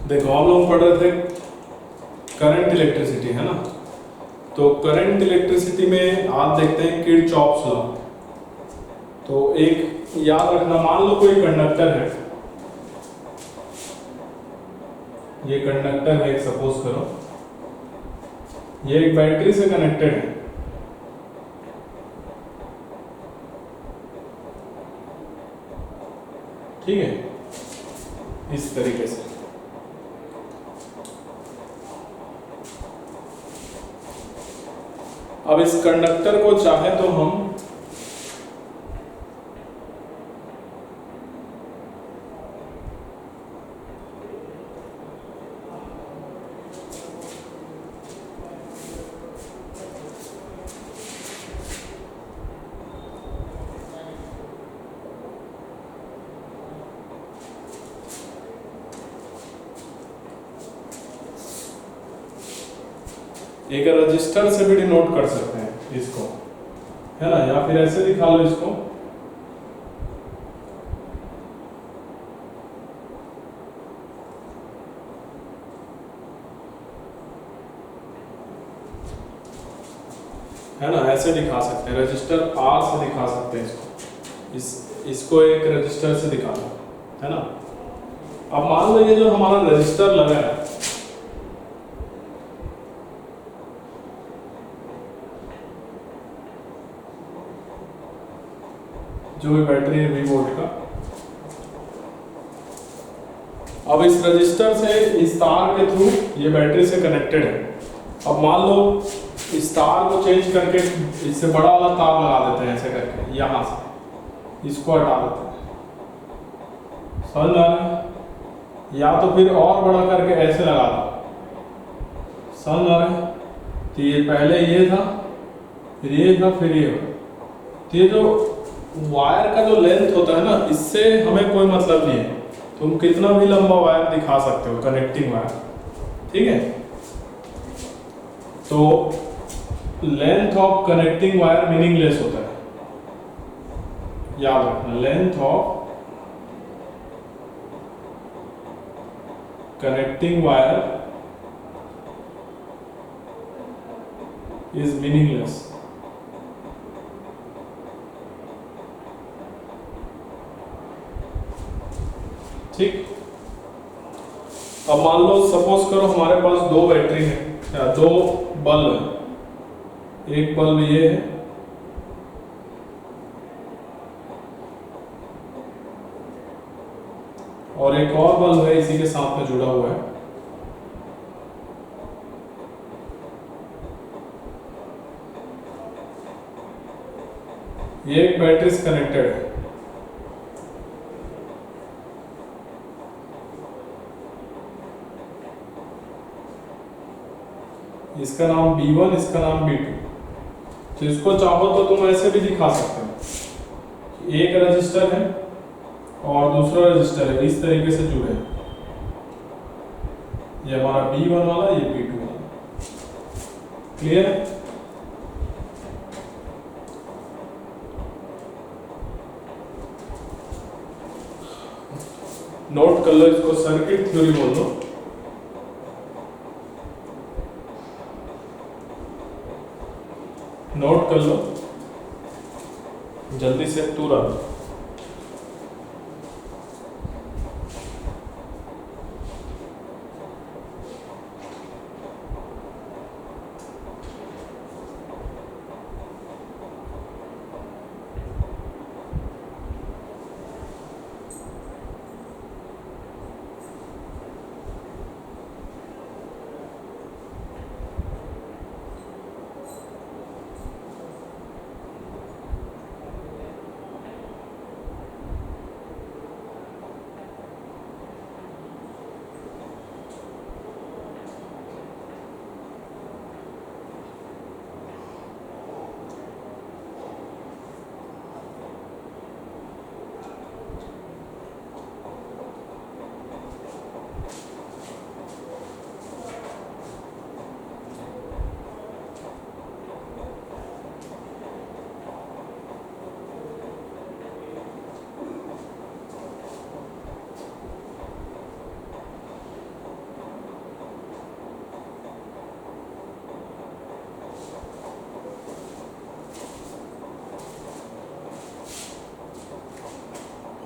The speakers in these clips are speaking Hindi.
देखो हम लोग पढ़ रहे थे करंट इलेक्ट्रिसिटी, है ना। तो करंट इलेक्ट्रिसिटी में आज देखते हैं किरचॉफ्स लॉ। तो एक याद रखना, मान लो कोई कंडक्टर है, ये कंडक्टर है, सपोज करो ये एक बैटरी से कनेक्टेड है। ठीक है, इस तरीके से। अब इस कंडक्टर को चाहे तो हम एक रजिस्टर से भी डिनोट कर सकते हैं इसको, है ना, या फिर ऐसे दिखा लो इसको। है ना, ऐसे दिखा सकते हैं, रजिस्टर आर से दिखा सकते हैं इसको। इसको एक रजिस्टर से दिखा लो, है ना। अब मान लो ये जो हमारा रजिस्टर लगा है, जो भी बैटरी है 20 वोल्ट का। अब इस रजिस्टर से इस तार के थ्रू ये बैटरी से कनेक्टेड है। अब मान लो इस तार को चेंज करके इससे बड़ा वाला तार लगा देते हैं, ऐसे करके यहां से इसको हटा देते हैं, समझ में आ रहा है? या तो फिर और बड़ा करके ऐसे लगा दो, समझ में आ रहा है? तो ये पहले ये था, फिर ये था, फिर ये था। तो ये जो वायर का जो लेंथ होता है ना, इससे हमें कोई मतलब नहीं है, तुम कितना भी लंबा वायर दिखा सकते हो, कनेक्टिंग वायर, ठीक है। तो length of connecting wire meaningless होता है, याद रखना। Length of connecting wire is meaningless. ठीक। अब मान लो सपोज करो हमारे पास दो बैटरी है या दो बल्ब है। एक बल्ब ये है और एक और बल्ब है इसी के साथ में जुड़ा हुआ है। ये एक बैटरी से कनेक्टेड है। इसका नाम B1, इसका नाम B2। तो इसको चाहो तो तुम ऐसे भी दिखा सकते हो, एक रजिस्टर है और दूसरा रजिस्टर है, इस तरीके से जुड़े हैं। ये हमारा B1 वाला, ये B2 वाला। क्लियर है? नोट कर लो इसको, सर्किट थ्योरी बोल दो। नोट कर लो जल्दी से, तुरंत।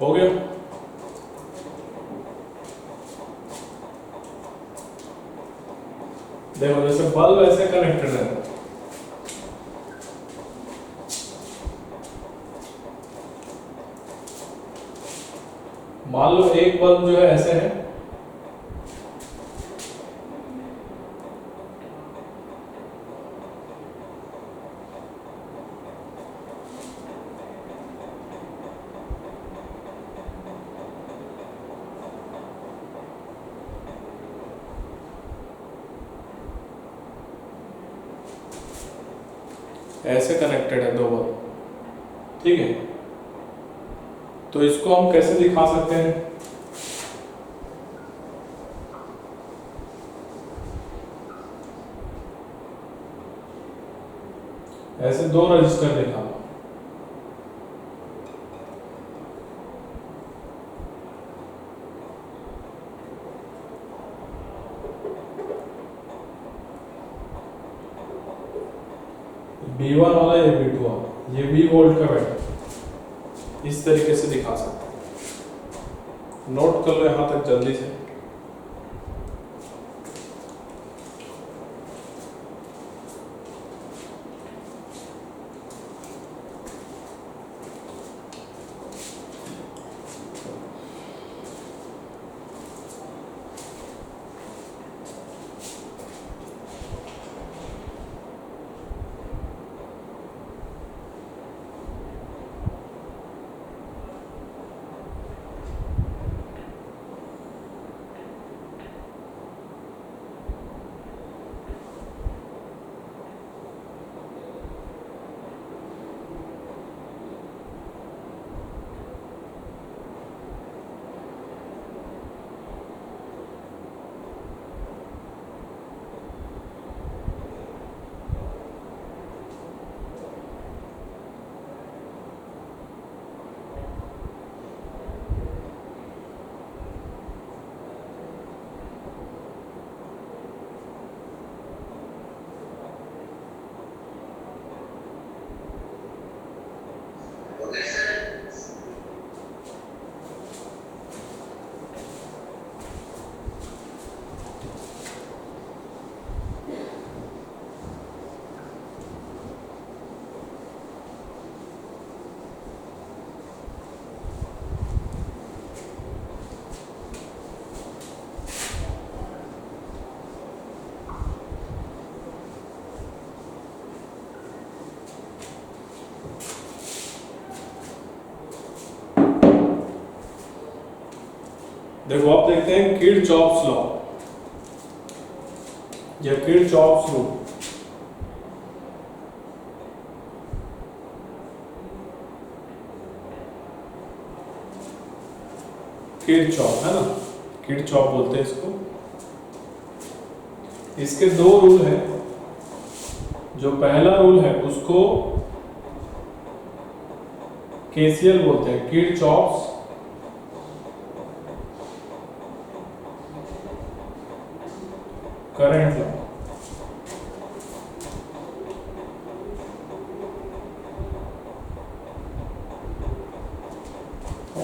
हो गया। देखो जैसे बल्ब ऐसे कनेक्टेड है, मान लो एक बल्ब जो है ऐसे है, ऐसे कनेक्टेड है दो बल्ब, ठीक है। तो इसको हम कैसे दिखा सकते हैं? ऐसे दो रजिस्टर दिखा, B1 वाला ये B2 वाला, ये B वोल्ट का बैटरी, इस तरीके से दिखा सकते हैं। नोट कर लो यहां तक जल्दी से। देखो आप देखते हैं किरचॉफ्स लॉ या किरचॉफ्स रूल। किरचॉफ है ना, किरचॉफ बोलते हैं इसको। इसके दो रूल हैं। जो पहला रूल है उसको केसीएल बोलते हैं, किरचॉफ्स करंट लॉ।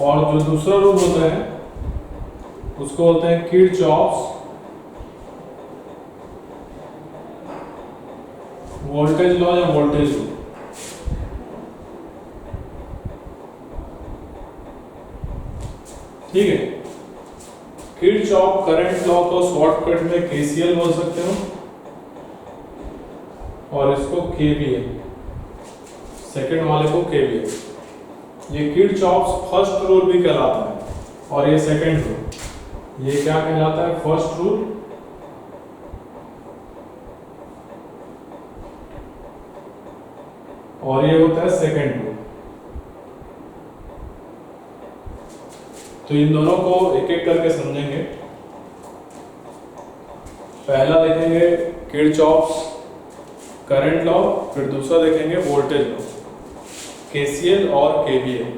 और जो दूसरा रूल होता है उसको बोलते हैं किरचॉफ्स वोल्टेज लॉ या वोल्टेज रूल। ठीक है, किरचॉफ करंट लॉ को शॉर्टकट में केसीएल बोल सकते हो और इसको केवीएल, सेकंड वाले को केवीएल। ये किरचॉफ्स फर्स्ट रूल भी कहलाता है और ये सेकंड रूल। ये क्या कहलाता है? फर्स्ट रूल और ये होता है सेकंड रूल। तो इन दोनों को एक एक करके समझेंगे। पहला देखेंगे किरचॉफ्स करंट लॉ, फिर दूसरा देखेंगे वोल्टेज लॉ, केसीएल और केवीएल।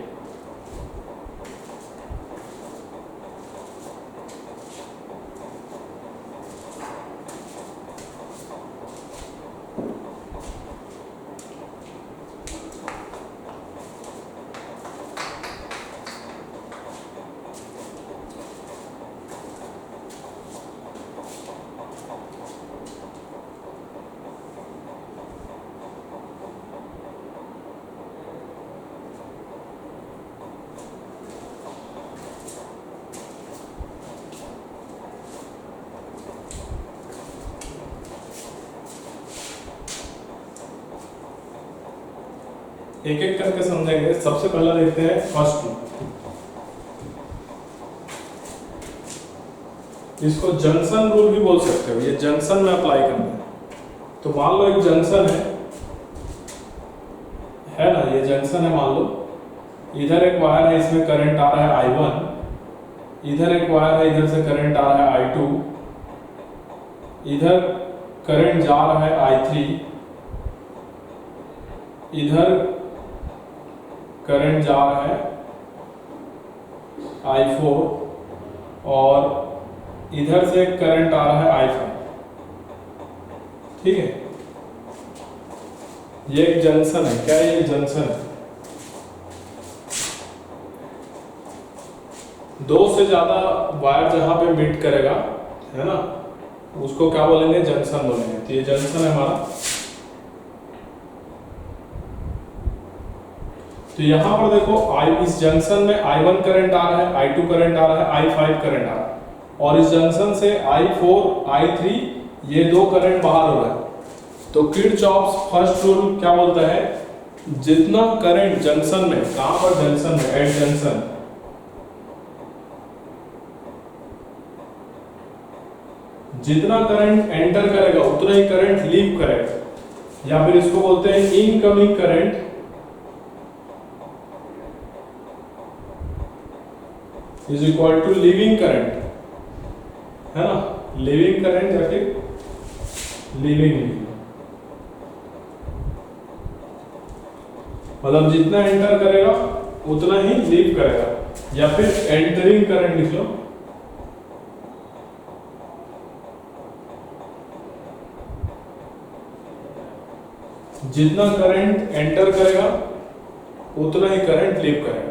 एक एक करके समझेंगे। सबसे पहले देखते हैं फर्स्ट रूल। इसको जंक्शन रूल भी बोल सकते हो, ये जंक्शन में अप्लाई करना है। तो मान लो एक जंक्शन है ना, ये जंक्शन है। मान लो इधर एक वायर है, इसमें करंट आ रहा है I1, इधर एक वायर है, इधर से करंट आ रहा है I2, इधर करंट जा रहा है I3, इधर करंट जा रहा है I4 और इधर से करंट आ रहा है I5। ठीक है, ये एक जंक्शन है। क्या ये जंक्शन है? दो से ज्यादा वायर जहां पे मीट करेगा, है ना, उसको क्या बोलेंगे? जंक्शन बोलेंगे। तो ये जंक्शन है हमारा। तो यहां पर देखो इस जंक्शन में I1 करंट आ रहा है, I2 करंट आ रहा है, I5 करंट आ रहा है, और इस जंक्शन से I4 I3 ये दो करंट बाहर हो रहा है। तो किरचॉफ्स फर्स्ट रूल क्या बोलता है? जितना करंट जंक्शन में, कहां पर? जंक्शन में, एट जंक्शन, जितना करंट एंटर करेगा उतना ही करंट लीव करेगा, या फिर इसको बोलते हैं incoming current is equal to leaving current, है ना, लीविंग करंट या फिर लीविंग। मतलब जितना एंटर करेगा उतना ही लीव करेगा, या फिर एंटरिंग करंट लिख लो। जितना करंट एंटर करेगा उतना ही करंट लीव करेगा।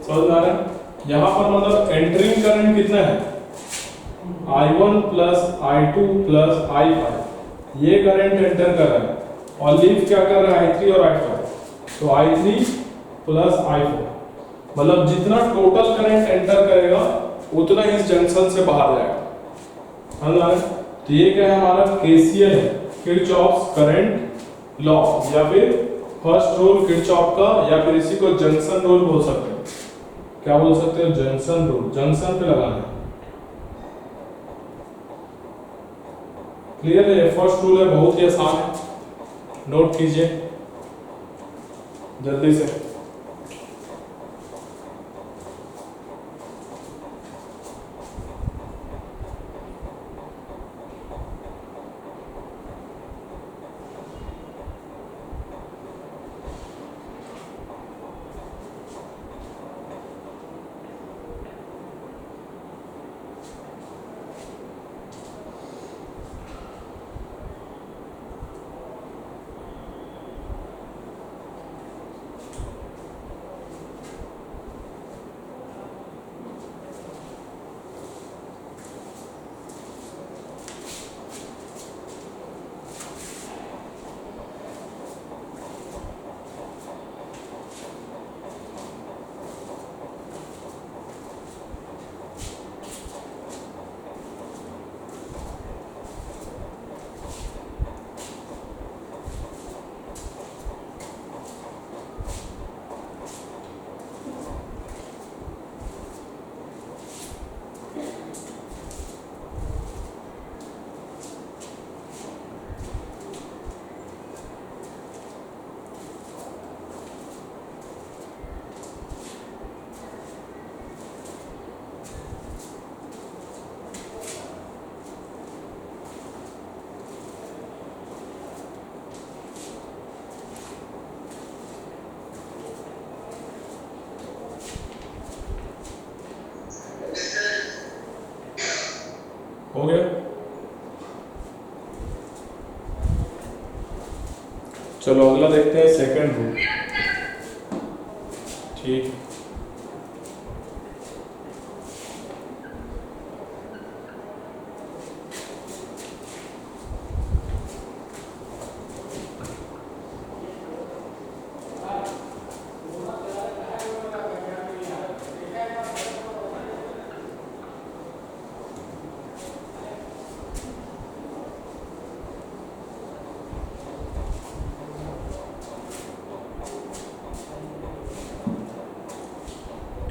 समझ आ रहा है? यहां पर मतलब एंटरिंग करंट कितना है? I1 plus I2 plus I5, ये करंट एंटर कर रहा है, और लीव क्या कर रहा है? I3 और I5। तो I3 प्लस I4, मतलब जितना टोटल करंट एंटर करेगा उतना ही इस जंक्शन से बाहर जाएगा। समझ आ रहा है? तो ये क्या है? हमारा KCL है, किरचॉफ्स करंट लॉ, या फिर फर्स्ट रूल किरचॉफ का, या फिर इसी को जंक्शन रूल बोल सकते हैं। क्या बोल सकते हो? Junction rule. जंक्शन पे लगाना है। क्लियर है? फर्स्ट रूल है, बहुत ही आसान है, नोट कीजिए जल्दी से। हो गया? चलो अगला देखते हैं, सेकंड रूल। ठीक,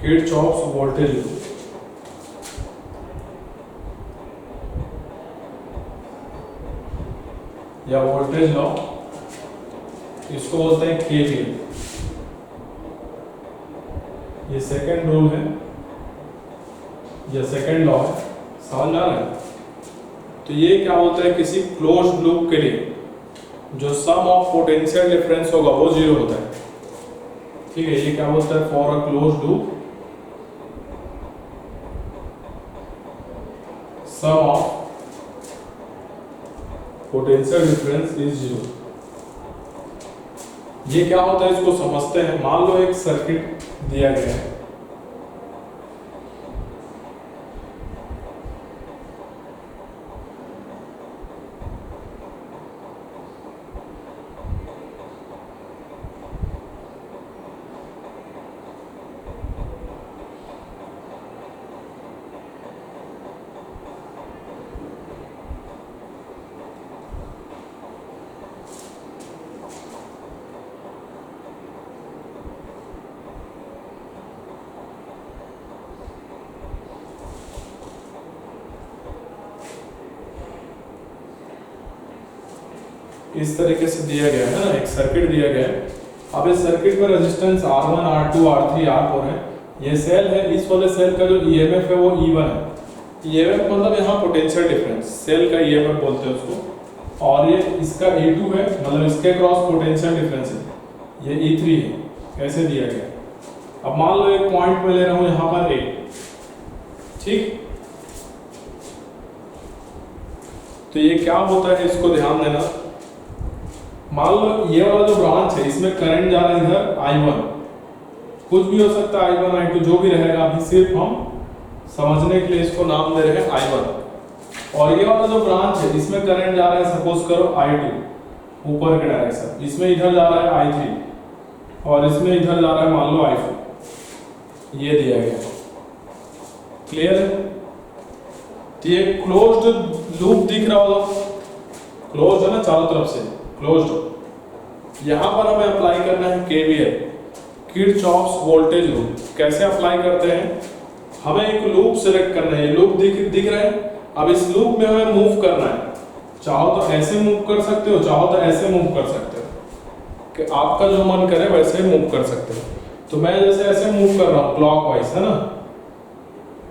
किरचॉफ्स वोल्टेज लॉ, या वोल्टेज लॉ, इसको बोलते हैं केवीएल। ये सेकंड रूल है, ये सेकंड लॉ है, समझ आ रहा है। तो ये क्या होता है, किसी क्लोज्ड लूप के लिए जो सम ऑफ पोटेंशियल डिफरेंस होगा वो जीरो होता है, ठीक है। ये क्या बोलता है, for a closed loop sum of potential difference is zero. ये क्या होता है, इसको समझते हैं। मान लो एक सर्किट दिया गया है, इस तरीके से दिया गया है ना, एक सर्किट दिया गया है। अब इस सर्किट में resistance R1, R2, R3, R4 है। ये सेल है, इस वाले सेल का जो ईएमएफ है वो E1 है। ईएमएफ मतलब यहाँ पोटेंशियल डिफरेंस, सेल का ईएमएफ बोलते हैं उसको। और ये इसका E2 है, मतलब इसके क्रॉस पोटेंशियल डिफरेंस है, ये E3 है। ऐसे दिया गया। अब मान लो एक पॉइंट में ले रहा हूँ यहाँ पर A, ठीक। तो ये क्या होता है, इसको ध्यान देना। मान लो ये वाला जो ब्रांच है, इसमें करंट जा रहा है इधर I1, कुछ भी हो सकता है, I1, I2 जो भी रहेगा। अभी सिर्फ हम समझने के लिए इसको नाम दे रहे हैं I1। और ये वाला जो ब्रांच है, इसमें करंट जा रहा है, सपोज करो I2 ऊपर के डायरेक्शन, इसमें इधर जा रहा है I3 और इसमें इधर जा रहा है मान लो I4। ये दिया गया, क्लियर है। तो ये क्लोज्ड लूप दिख रहा होगा, क्लोज है ना चारों तरफ से, क्लोज्ड। यहां पर हमें अप्लाई करना है केवीएल, किरचॉफ्स वोल्टेज लूप। कैसे अप्लाई करते हैं, हमें एक लूप सेलेक्ट करना है। ये लूप दिख रहा है। अब इस लूप में हमें मूव करना है। चाहो तो ऐसे मूव कर सकते हो, चाहो तो ऐसे मूव कर सकते हो, कि आपका जो मन करे वैसे मूव कर सकते हो। तो मैं जैसे ऐसे मूव कर रहा हूँ क्लॉकवाइज, है ना।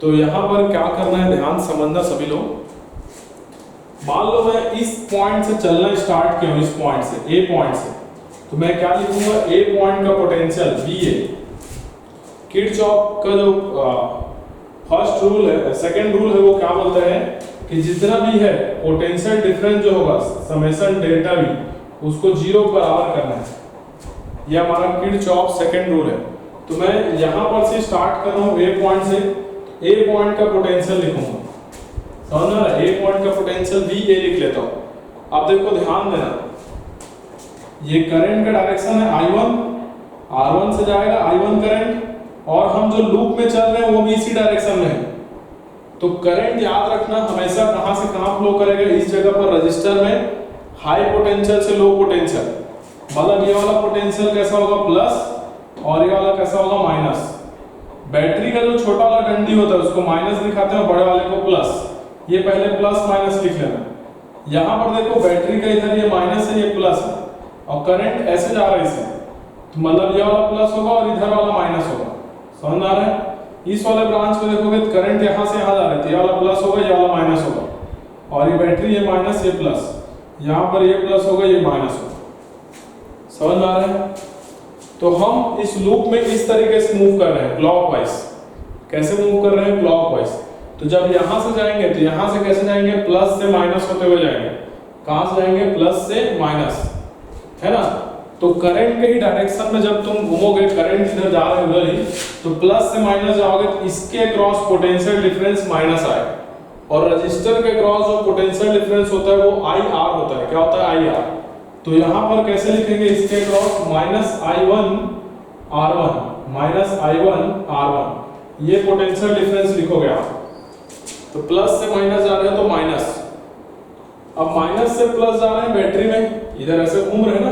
तो यहाँ पर क्या करना है, ध्यान समझना सभी लोग। मान लो मैं इस पॉइंट से चलना स्टार्ट किया हूं, इस पॉइंट से, ए पॉइंट से, तो मैं क्या लिखूंगा, ए पॉइंट का पोटेंशियल VA। किरचॉफ का जो फर्स्ट रूल है, सेकंड रूल है, वो क्या बोलता है कि जितना भी है पोटेंशियल डिफरेंस जो होगा समेशन डेल्टा V, उसको जीरो बराबर करना है। यह हमारा किरचॉफ सेकंड रूल है। तो मैं यहां पर से स्टार्ट कर रहा हूं ए पॉइंट से, ए पॉइंट का पोटेंशियल लिखूंगा, समझ रहा है। ए पॉइंट का पोटेंशियल VA लिख लेता हूं। अब देखो ध्यान देना, ये करंट का डायरेक्शन है I1, R1 से जाएगा I1 करंट, और हम जो लूप में चल रहे हैं वो भी इसी डायरेक्शन में है। तो करंट याद रखना हमेशा कहां से कहां फ्लो करेगा, इस जगह पर रजिस्टर में हाई पोटेंशियल से लो पोटेंशियल। मतलब ये वाला पोटेंशियल कैसा होगा, प्लस, और ये वाला कैसा होगा, माइनस। बैटरी का जो छोटा वाला डंडी होता है उसको माइनस दिखाते हैं, बड़े वाले को प्लस। ये पहले प्लस माइनस लिख लेना। यहां पर देखो बैटरी का इधर ये माइनस है, ये प्लस है, और करंट ऐसे जा रहा है इसे, तो मतलब ये वाला प्लस होगा और इधर वाला माइनस होगा, समझ आ रहा है। इस वाले ब्रांच को देखोगे तो करंट यहां से यहां जा रहा है, तो ये वाला प्लस होगा, ये वाला माइनस होगा, और ये बैटरी ये माइनस ये प्लस, यहां पर ये प्लस होगा ये माइनस होगा, समझ आ रहा है। तो हम इस लूप में इस तरीके से मूव कर रहे हैं क्लॉकवाइज। कैसे मूव कर रहे हैं, क्लॉकवाइज। तो जब यहां से जाएंगे तो यहां से कैसे जाएंगे, प्लस से माइनस होते हुए जाएंगे। कहां से जाएंगे, प्लस से माइनस, है ना। तो करंट के ही डायरेक्शन में जब तुम घूमोगे, करंट इधर जा रहे उधर ही, तो प्लस से माइनस जाओगे तो इसके क्रॉस पोटेंशियल डिफरेंस माइनस आएगा, और रजिस्टर के क्रॉस जो पोटेंशियल डिफरेंस होता है वो IR होता है। क्या होता है, IR। तो यहां पर कैसे लिखेंगे, इसके cross minus I1 R1 minus I1 R1, ये पोटेंशियल डिफरेंस लिखोगे आप। तो प्लस से माइनस जा रहे हैं तो माइनस, अब माइनस से प्लस जा रहे हैं बैटरी में, इधर ऐसे घूम रहे हैं ना,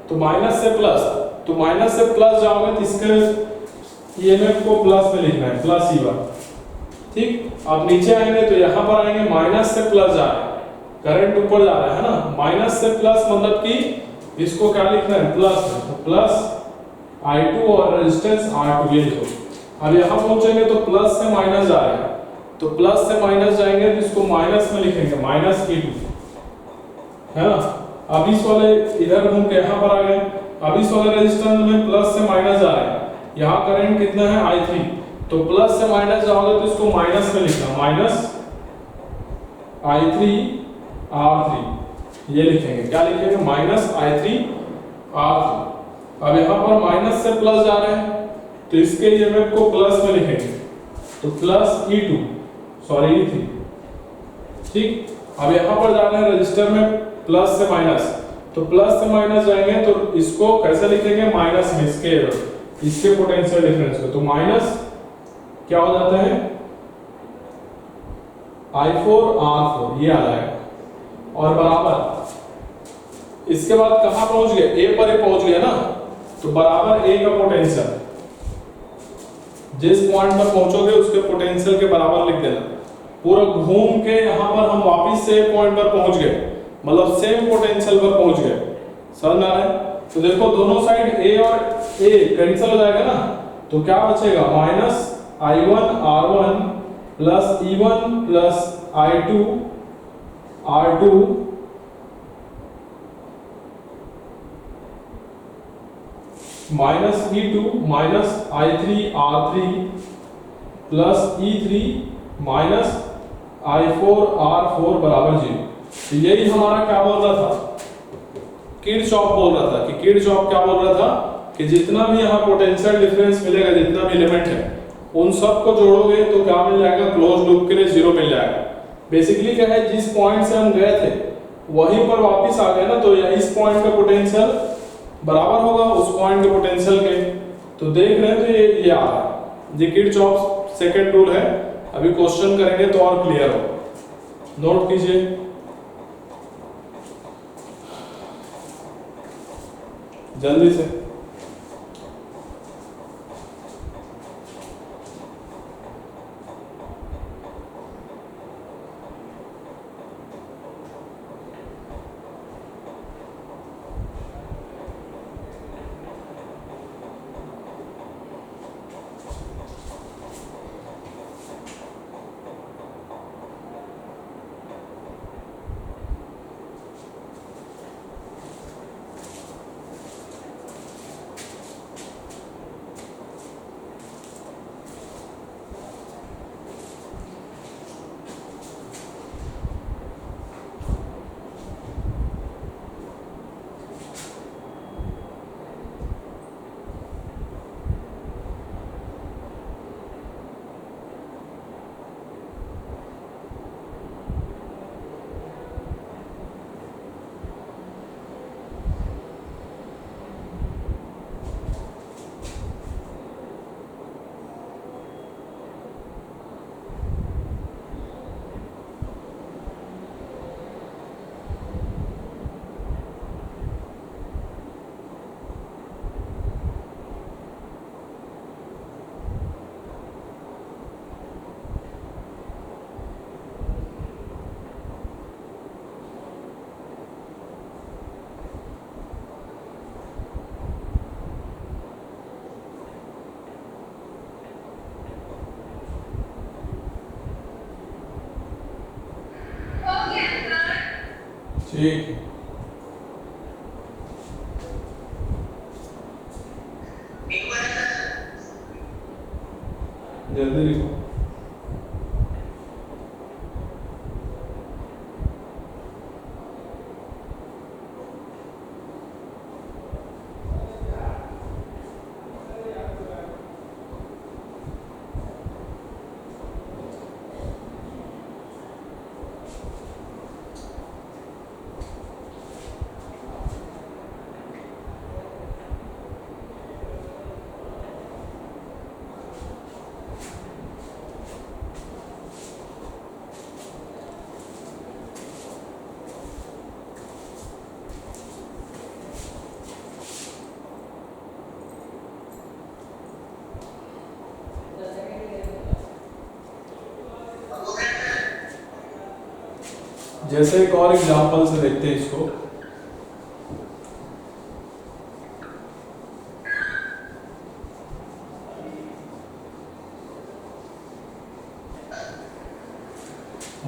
तो माइनस से प्लस, तो माइनस से प्लस जाओगे तो इसके ईएमएफ को प्लस में लिखना है, प्लस E1। ठीक, अब नीचे आएंगे तो यहाँ पर आएंगे माइनस से प्लस जा रहा है, करंट ऊपर जा रहा है ना, माइनस से प्लस मतलब कि इसको क्या लिखना है, प्लस है, तो प्लस I2 और रेजिस्टेंस R2 ये लिखो। अब यहाँ पहुंचेंगे तो प्लस से माइनस जा रहा है, तो प्लस से माइनस जाएंगे तो इसको माइनस में लिखेंगे, माइनस E2 है ना। अब इस वाले इधर घूम के यहाँ पर आ गए, अब इस वाले रेजिस्टेंस में प्लस से माइनस जा रहा है, यहाँ करंट कितना है I3, तो प्लस से माइनस जाओगे तो इसको माइनस में लिखना, माइनस I3 R3 ये लिखेंगे, क्या लिखेंगे, माइनस I3 R3। अब यहाँ पर माइनस से प्लस जा रहे हैं तो इसके ईएमएफ को प्लस में लिखेंगे, तो प्लस E2 सॉरी E3। ठीक, अब यहाँ पर जा रहे हैं रजिस्टर में प्लस से माइनस, तो प्लस से माइनस जाएंगे तो इसको कैसे लिखेंगे, माइनस में इसके पोटेंशियल डिफरेंस को, तो माइनस क्या हो जाता है I4 R4 ये आ जाएगा। और बराबर इसके बाद कहां पहुंच गए, ए पर ही पहुंच गए ना, तो बराबर ए का पोटेंशियल, जिस पॉइंट पर पहुंचोगे उसके पोटेंशियल के बराबर लिख देना। पूरा घूम के यहां पर हम वापस से पॉइंट पर पहुंच गए, मतलब सेम पोटेंशियल पर पहुंच गए, समझ आ रहा है। तो देखो दोनों साइड ए और ए कैंसिल हो जाएगा ना, तो क्या बचेगा, minus I1 R1 plus E1 plus I2 R2 minus E2 minus I3 R3 plus E3 minus I4 R4 बराबर 0। तो यही हमारा क्या बोल रहा था, किरचॉफ बोल रहा था, कि किरचॉफ क्या बोल रहा था कि जितना भी यहाँ पोटेंशियल डिफरेंस मिलेगा, जितना भी एलिमेंट है उन सब को जोड़ोगे तो क्या मिल जाएगा, क्लोज लूप के लिए 0 मिल जाएगा। बेसिकली क्या है, जिस पॉइंट से हम गए थे वहीं पर वापस आ गए ना, तो इस पॉइंट का पोटेंशियल बराबर होगा उस पॉइंट के पोटेंशियल के। तो देख रहे हैं तो ये आ रहा है, ये किरचॉफ सेकंड रूल है। अभी क्वेश्चन करेंगे तो और क्लियर हो, नोट कीजिए। जल्दी से ठीक जल्दी लिखो। जैसे एक और एग्जांपल से देखते हैं इसको।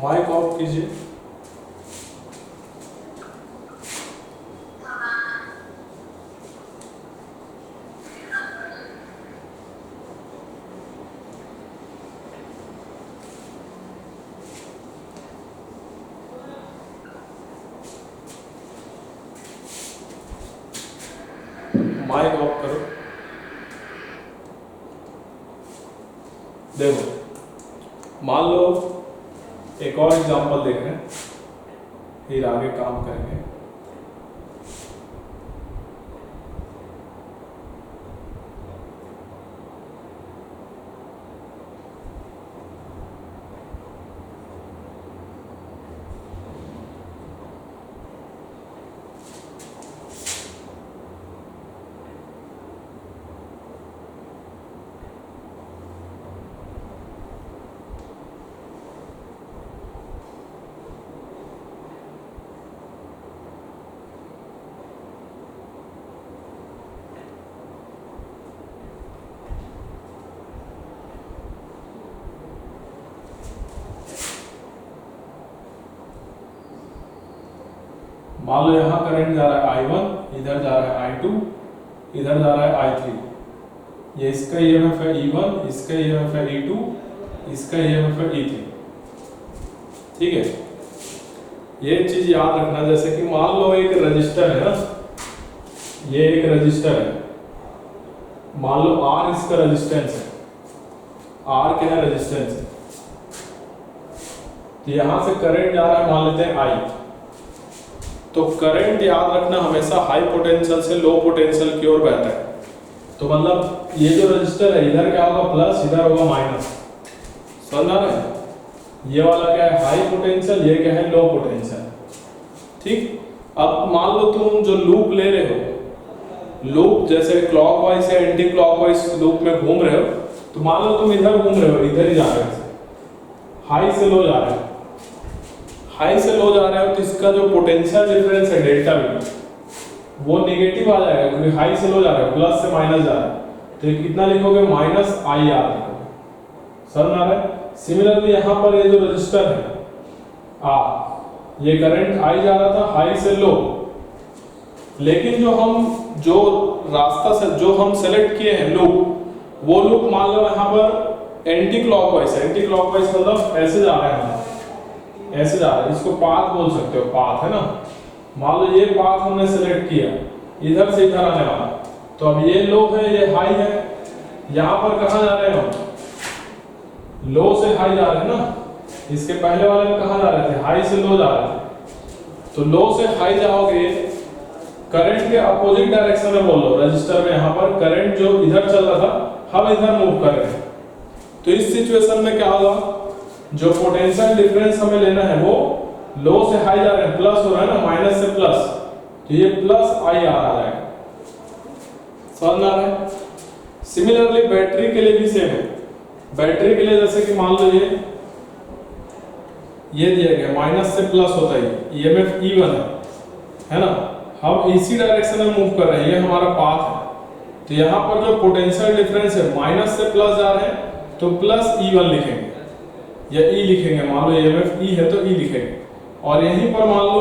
माइक ऑफ कीजिए। माइक ऑफ करो। देखो मान लो एक और एग्जांपल देख रहे हैं, फिर आगे काम करेंगे। मान लो यहाँ करंट जा रहा है I1, इधर जा रहा है I2, इधर जा रहा है I3। ये इसका ईएमएफ है E1, इसका ईएमएफ है E2, इसका ईएमएफ है E3। ठीक है, ये चीज याद रखना। जैसे कि मान लो एक रजिस्टर है ना, ये एक रजिस्टर है, मान लो R इसका रेजिस्टेंस है, R क्या है? रेजिस्टेंस है। तो यहां से करंट जा रहा है, मान लेते हैं I। तो करंट याद रखना हमेशा हाई पोटेंशियल से लो पोटेंशियल की ओर बहता है। तो मतलब ये जो रजिस्टर है, इधर क्या होगा प्लस, इधर होगा माइनस। समझ आ रहा है? ये वाला क्या है? हाई पोटेंशियल, ये क्या है? Low potential. ठीक, अब मान लो तुम जो लूप ले रहे हो, लूप जैसे क्लॉकवाइज या एंटी क्लॉकवाइज लूप में घूम रहे हो, तो मान लो तुम इधर घूम रहे हो, इधर ही जा रहे हो, हाई से लो जा रहे हो। हाई से लो जा रहे हो तो इसका जो पोटेंशियल डिफरेंस है डेल्टा वी, वो नेगेटिव आ जाएगा, क्योंकि हाई से लो जा रहे हो, प्लस से माइनस जा रहा है। तो ये कितना लिखोगे? माइनस आई आर लिखोगे। समझ आ रहा है? सिमिलरली यहाँ पर ये जो रजिस्टर है आर, ये करंट आई जा रहा था हाई से लो, लेकिन जो रास्ता से जो हम सेलेक्ट किए हैं लूप, वो लूप मान लो यहाँ पर एंटी क्लॉकवाइज है। एंटी क्लॉकवाइज मतलब ऐसे जा रहे हैं, ऐसे जा रहा है, इसको पाथ बोल सकते हो, पाथ है ना। मान लो ये पाथ हमने सेलेक्ट किया, इधर से इधर आने वाला, तो अब ये लो है, ये हाई है। यहाँ पर कहाँ जा रहे हैं हम? लो से हाई जा रहे हैं ना। इसके पहले वाले में कहाँ जा रहे थे? हाई से लो जा रहे थे। तो लो से हाई जाओगे, करंट के अपोजिट डायरेक्शन में बोल लो। रजिस्टर में यहाँ पर करंट जो इधर चल रहा था, हम इधर मूव कर रहे हैं। तो इस सिचुएशन में क्या होगा? जो पोटेंशियल डिफरेंस हमें लेना है वो लो से हाई जा रहे हैं, प्लस हो रहा है ना, माइनस से प्लस, तो ये प्लस आई आर आ जाएगा। समझ आ रहा है? सिमिलरली बैटरी के लिए भी सेम है। बैटरी के लिए जैसे कि मान लो ये दिया गया, माइनस से प्लस होता है, ईएमएफ E1 है ना। हम इसी डायरेक्शन में मूव कर रहे हैं, ये हमारा पाथ है। तो यहाँ पर जो पोटेंशियल डिफरेंस है, माइनस से प्लस जा रहे हैं, तो प्लस E1 लिखेंगे या E लिखेंगे। मान लो ईएमएफ E है तो E लिखेंगे। और यहीं पर मान लो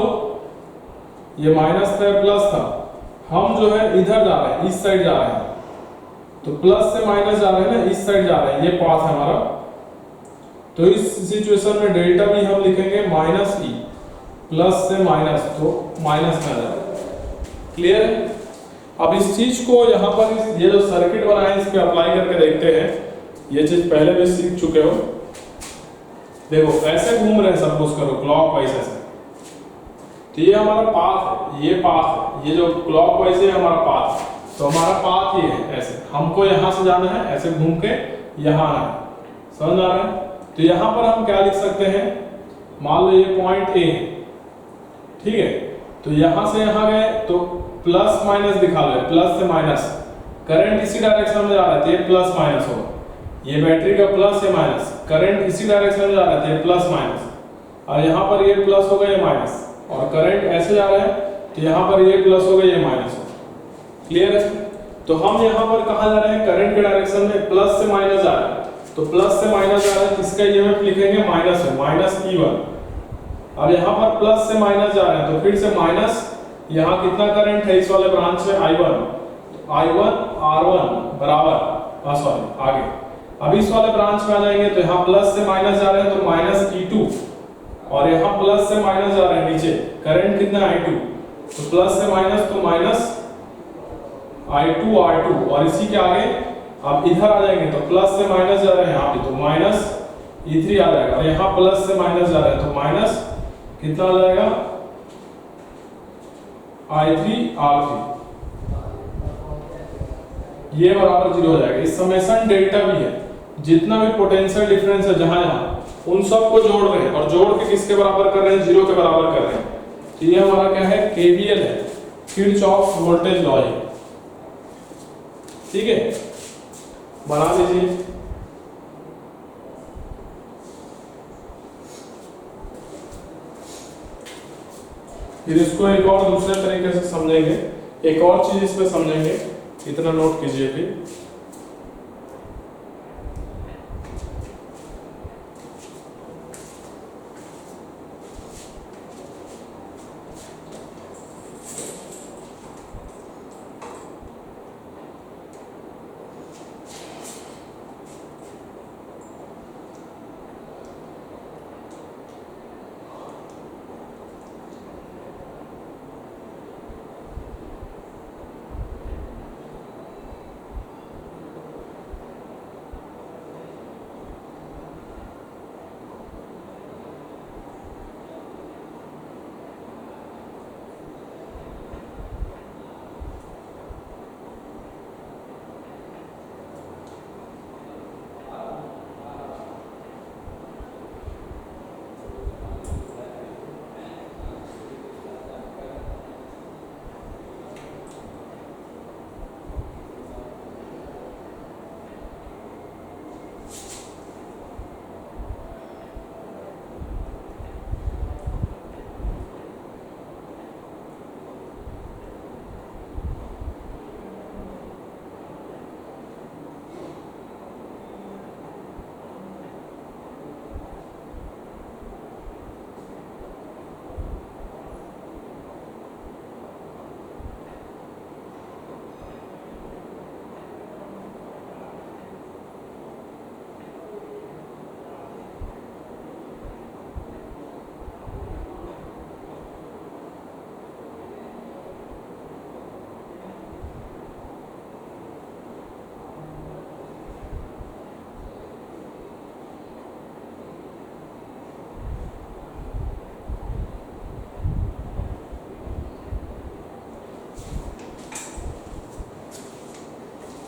ये माइनस था प्लस था, हम जो है इधर जा रहे हैं, इस साइड जा रहे हैं, तो प्लस से माइनस जा रहे हैं ना, इस साइड जा रहे हैं, ये पाथ है हमारा। तो इस सिचुएशन में डेल्टा भी हम लिखेंगे माइनस E, प्लस से माइनस, तो माइनस में आ जाएगा। क्लियर है? अब इस चीज को यहाँ पर ये जो सर्किट बना है, इस पे अप्लाई करके देखते हैं। ये चीज पहले भी सीख चुके हो। देखो ऐसे घूम रहे हैं, सपोज करो क्लॉकवाइज ऐसे, तो ये हमारा पाथ है, ये पाथ है, ये जो क्लॉकवाइज है हमारा पाथ। तो हमारा पाथ ये है, ऐसे हमको यहाँ से जाना है, ऐसे घूम के यहाँ आना है। समझ आ रहा है? तो यहाँ पर हम क्या लिख सकते हैं? मान लो ये पॉइंट ए है, ठीक है। तो यहाँ से यहाँ गए तो प्लस माइनस दिखा लो, प्लस से माइनस, करंट इसी डायरेक्शन में जा रहा है, ये प्लस माइनस होगा। ये बैटरी का प्लस या माइनस, करंट इसी डायरेक्शन में जा रहा है, प्लस माइनस। और यहाँ पर ये प्लस होगा, ये माइनस, और करंट ऐसे जा रहा है तो यहाँ पर ये प्लस होगा, ये माइनस होगा। क्लियर है? तो हम यहाँ पर कहाँ जा रहे हैं? करंट के डायरेक्शन में प्लस से माइनस जा रहा है, तो प्लस से माइनस जा रहा है, इसका ईएमएफ लिखेंगे माइनस है, माइनस E1। अब यहाँ पर प्लस से माइनस जा रहे हैं तो फिर से माइनस, यहाँ कितना करंट है इस वाले ब्रांच में? I1, I1 R1 बराबर, आगे अब इस वाले ब्रांच में आ जाएंगे तो यहाँ प्लस से माइनस जा रहे हैं तो माइनस E2, और यहाँ प्लस से माइनस जा रहे हैं, नीचे करंट कितना है? I2, तो प्लस से माइनस तो माइनस I2 R2, और इसी के आगे अब इधर आ जाएंगे तो प्लस से माइनस जा रहे हैं यहाँ पे तो माइनस E3 आ जाएगा, और यहाँ प्लस से माइनस जा रहे हैं तो माइनस कितना आ जाएगा? I3 R3, ये बराबर 0 हो जाएगा। इस समेशन डेल्टा भी है, जितना भी पोटेंशियल डिफरेंस है जहां जहां उन सब को जोड़ रहे हैं, और जोड़ के किसके बराबर कर रहे हैं? 0 के बराबर कर रहे हैं। तो ये हमारा क्या है? KVL है, किरचॉफ वोल्टेज लॉ है। ठीक है, बना लीजिए। फिर इसको एक और दूसरे तरीके से समझेंगे, एक और चीज इसमें समझेंगे, इतना नोट कीजिए फिर।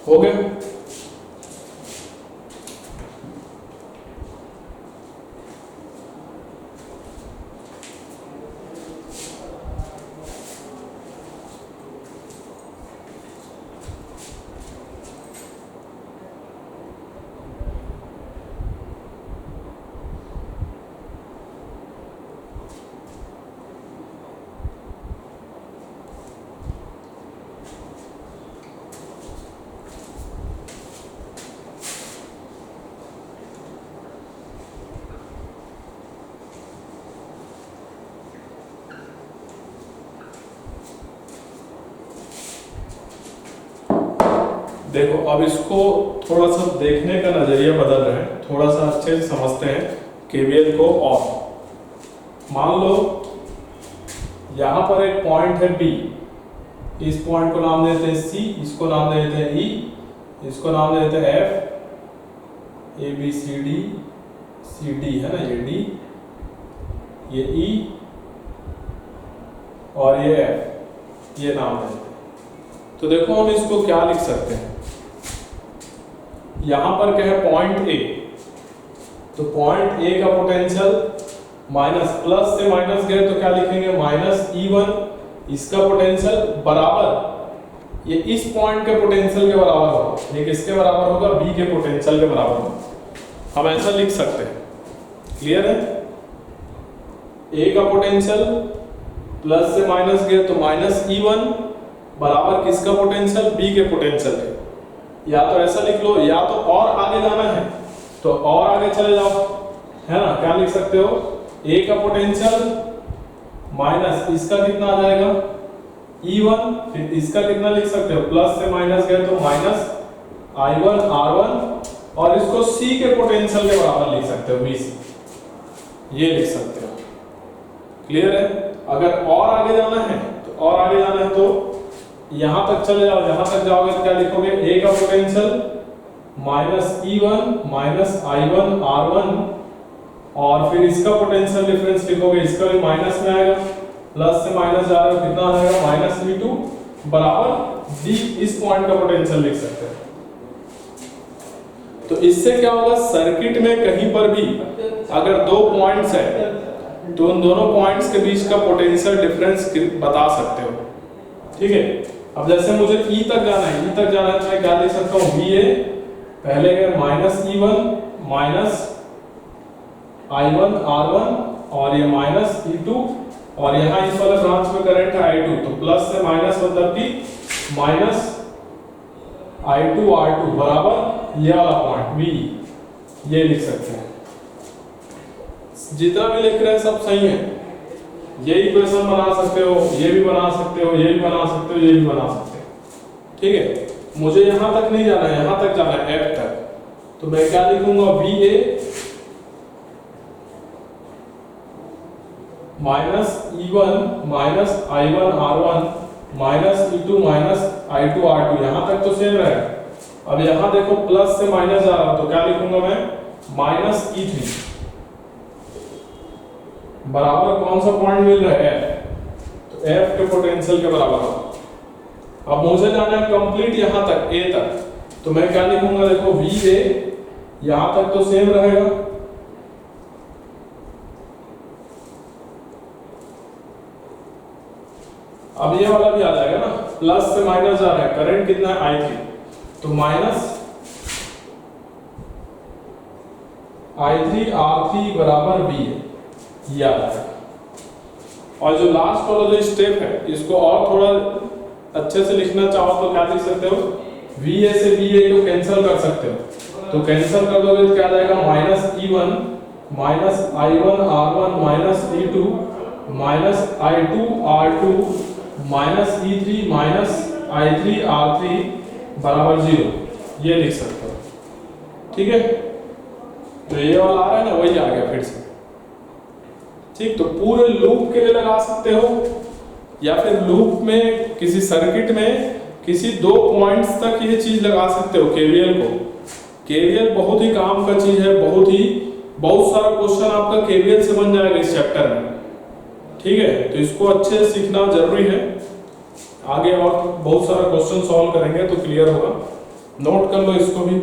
हो गया? देखो अब इसको थोड़ा सा देखने का नजरिया बदल रहे हैं, थोड़ा सा अच्छे से समझते हैं केवीएल को। और मान लो यहाँ पर एक पॉइंट है बी, इस पॉइंट को नाम देते हैं सी, इसको नाम देते हैं ई, इसको नाम देते हैं F, A B C D है ना, ये डी, ये ई और ये एफ, ये नाम देते हैं। तो देखो हम इसको क्या लिख सकते हैं, यहां पर क्या है पॉइंट ए, तो पॉइंट ए का पोटेंशियल माइनस, प्लस से माइनस गए तो क्या लिखेंगे माइनस E1, इसका पोटेंशियल बराबर ये इस पॉइंट के पोटेंशियल के बराबर होगा, ये किसके बराबर होगा? बी के पोटेंशियल के बराबर होगा। हम ऐसा लिख सकते हैं, क्लियर है? ए का पोटेंशियल प्लस से माइनस गए तो माइनस E1 बराबर किसका पोटेंशियल, बी के पोटेंशियल है। या तो ऐसा लिख लो, या तो और आगे जाना है तो और आगे चले जाओ, है ना। क्या लिख सकते हो, ए का पोटेंशियल माइनस इसका कितना आ जाएगा E1, फिर इसका कितना लिख सकते हो, प्लस से माइनस गए तो माइनस I1 R1, और इसको C के पोटेंशियल के बराबर लिख सकते हो BC, ये लिख सकते हो। क्लियर है। अगर और आगे जाना है तो और आगे जाना है तो यहां तक चले जाओ, यहां तक जाओगे तो क्या लिखोगे, ए का potential minus E1 minus I1 R1, और फिर इसका पोटेंशियल डिफरेंस लिखोगे, इसका भी माइनस में आएगा, प्लस से माइनस जा रहा है कितना आ जाएगा माइनस V2 बराबर डी, इस पॉइंट का पोटेंशियल लिख सकते हैं। तो इससे क्या होगा, सर्किट में कहीं पर भी अगर दो पॉइंट्स है तो उन दोनों पॉइंट्स के बीच का पोटेंशियल डिफरेंस बता सकते हो। ठीक है। अब जैसे मुझे E तक जाना है, E तक जाना है तो मैं क्या लिख सकता हूँ, VA पहले गए minus E1 minus I1 R1, और ये माइनस E2, और यहाँ इस वाले ब्रांच में करंट है I2, तो प्लस से माइनस मतलब कि माइनस I2 R2 बराबर ये वाला पॉइंट V, ये लिख सकते हैं। जितना भी लिख रहे हैं सब सही है, ये इक्वेशन बना सकते हो, ये भी बना सकते हो, ये भी बना सकते हो, ये भी बना सकते हो। ठीक है। मुझे यहां तक नहीं जाना है, यहां तक जाना है F तक, तो मैं क्या लिखूंगा, VA minus E1 minus I1 R1 minus E2 minus I2 R2, यहां तक तो सेम रहेगा। अब यहां देखो प्लस से माइनस आ रहा, तो क्या लिखूंगा मैं, माइनस E3 बराबर कौन सा पॉइंट मिल रहा है, F, तो F के पोटेंशियल के बराबर होगा। अब मुझे जाना है कंप्लीट यहां तक A तक, तो मैं क्या लिखूंगा, देखो VA यहां तक तो सेम रहेगा, अब ये वाला भी आ जाएगा ना, प्लस से माइनस जा रहा है, करंट कितना है I3, तो माइनस I3 R3 बराबर B है, ये आ जाएगा। और जो लास्ट वाला जो स्टेप है, इसको और थोड़ा अच्छे से लिखना चाहो तो क्या लिख सकते हो, VA से BA को कैंसिल कर सकते हो, तो कैंसिल कर दोगे तो क्या आ जाएगा, minus E1 minus I1 R1 minus E2 minus I2 R2 minus E3 minus I3 R3 बराबर 0, ये लिख सकते हो। ठीक है। तो ये वाला आ रहा है ना, वही आ गया फिर से। ठीक। तो पूरे लूप के लिए लगा सकते हो, या फिर लूप में किसी सर्किट में किसी दो पॉइंट्स तक ये चीज लगा सकते हो, केवीएल को। केवीएल बहुत ही काम का चीज है, बहुत सारा क्वेश्चन आपका केवीएल से बन जाएगा इस चैप्टर में। ठीक है। तो इसको अच्छे से सीखना जरूरी है, आगे और बहुत सारा क्वेश्चन सॉल्व करेंगे तो क्लियर होगा। नोट कर लो इसको भी।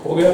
हो गया।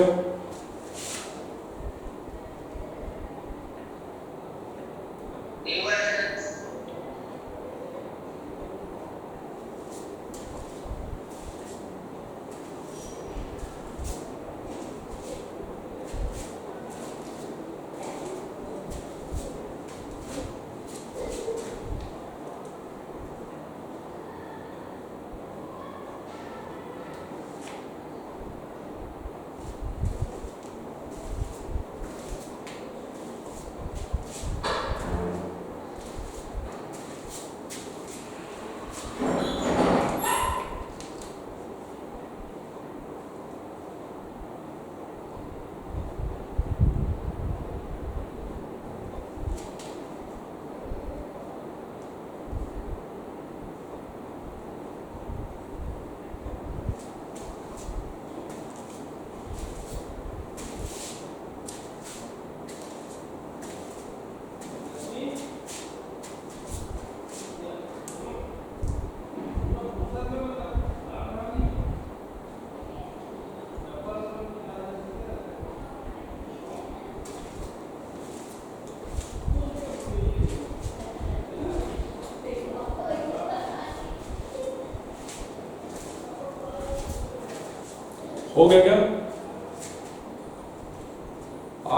हो गया क्या?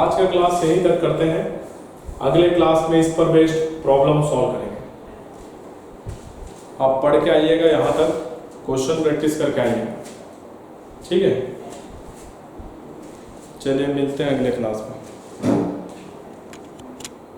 आज का क्लास यहीं तक करते हैं। अगले क्लास में इस पर बेस्ड प्रॉब्लम सॉल्व करेंगे। आप पढ़ के आइएगा, यहाँ तक क्वेश्चन प्रैक्टिस करके आइएगा। ठीक है, चलिए मिलते हैं अगले क्लास में।